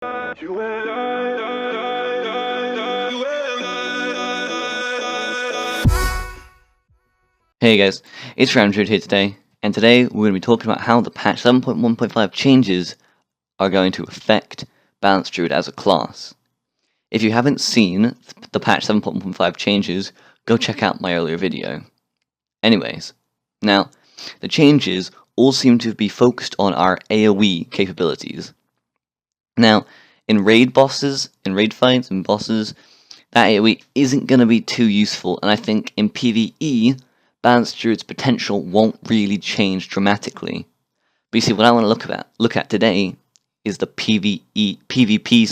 Hey guys, it's Ramjud here today, and today we're going to be talking about how the patch 7.1.5 changes are going to affect Balanced Druid as a class. If you haven't seen the patch 7.1.5 changes, go check out my earlier video. Anyways, now, the changes all seem to be focused on our AoE capabilities. Now, in raid bosses, in raid fights and bosses, that AoE isn't going to be too useful, and I think in PvE, Balanced Druid's potential won't really change dramatically. But you see, what I want to look at today is the PvP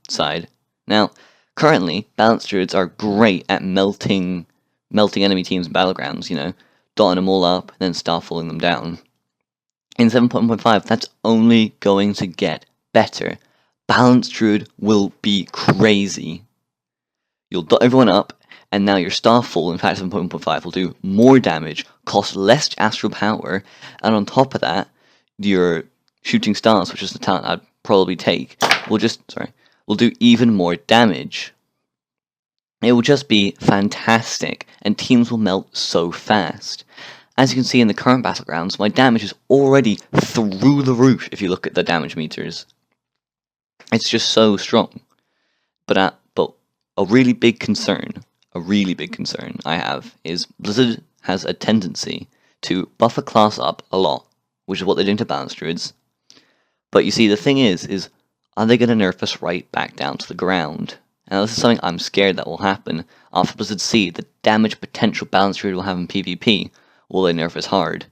side. Now, currently, Balanced Druids are great at melting enemy teams in battlegrounds, dotting them all up and then starfalling them down. In 7.1.5, that's only going to get better. Balanced Druid will be crazy. You'll dot everyone up, and now your Starfall in patch 7.1.5 will do more damage, cost less astral power, and on top of that, your Shooting Stars, which is the talent I'd probably take, will do even more damage. It will just be fantastic, and teams will melt so fast. As you can see in the current battlegrounds, my damage is already through the roof if you look at the damage meters. It's just so strong. But a really big concern I have is Blizzard has a tendency to buff a class up a lot, which is what they're doing to Balanced Druids. But you see, the thing is are they going to nerf us right back down to the ground? Now, this is something I'm scared that will happen after Blizzard see the damage potential Balanced Druid will have in PvP. Will they nerf us hard?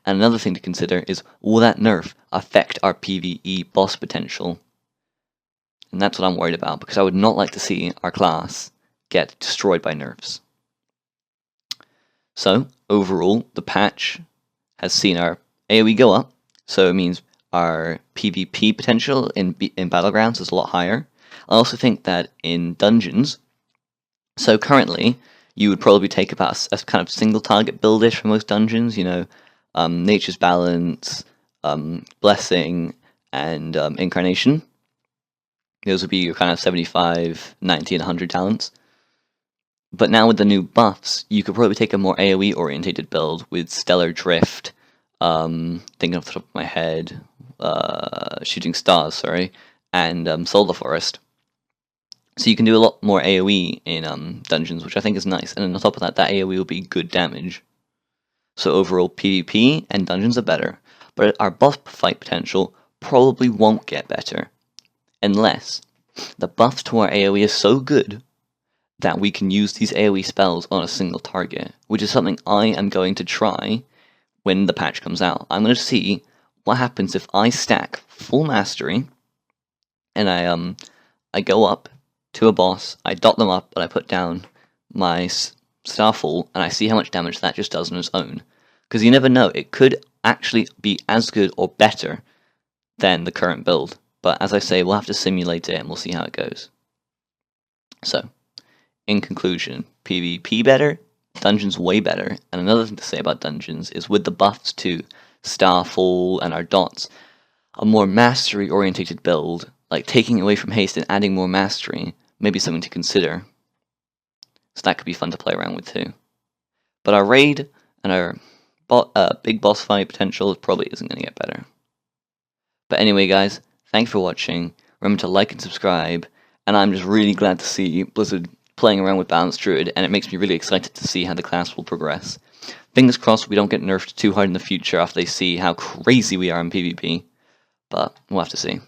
And another thing to consider is, will that nerf affect our PvE boss potential? And that's what I'm worried about, because I would not like to see our class get destroyed by nerfs. So, overall, the patch has seen our AoE go up, so it means our PvP potential in Battlegrounds is a lot higher. I also think that in dungeons, so currently, you would probably take about a kind of single target buildish for most dungeons, Nature's Balance, Blessing, and Incarnation. Those would be your kind of 75, 90, and 100 talents. But now with the new buffs, you could probably take a more AoE orientated build with Stellar Drift, thinking off the top of my head, Shooting Stars, and Solar Forest. So you can do a lot more AoE in dungeons, which I think is nice. And on top of that, that AoE will be good damage. So overall, PvP and dungeons are better, but our boss fight potential probably won't get better. Unless the buff to our AoE is so good that we can use these AoE spells on a single target, which is something I am going to try when the patch comes out. I'm going to see what happens if I stack full mastery and I go up to a boss, I dot them up, and I put down my Starfall, and I see how much damage that just does on its own. Because you never know, it could actually be as good or better than the current build. But as I say, we'll have to simulate it and we'll see how it goes. So, in conclusion, PvP better, dungeons way better. And another thing to say about dungeons is with the buffs to Starfall and our dots, a more mastery orientated build, like taking away from haste and adding more mastery, may be something to consider. So that could be fun to play around with too. But our raid and our big boss fight potential probably isn't going to get better. But anyway, guys, thanks for watching. Remember to like and subscribe. And I'm just really glad to see Blizzard playing around with Balanced Druid, and it makes me really excited to see how the class will progress. Fingers crossed we don't get nerfed too hard in the future after they see how crazy we are in PvP. But we'll have to see.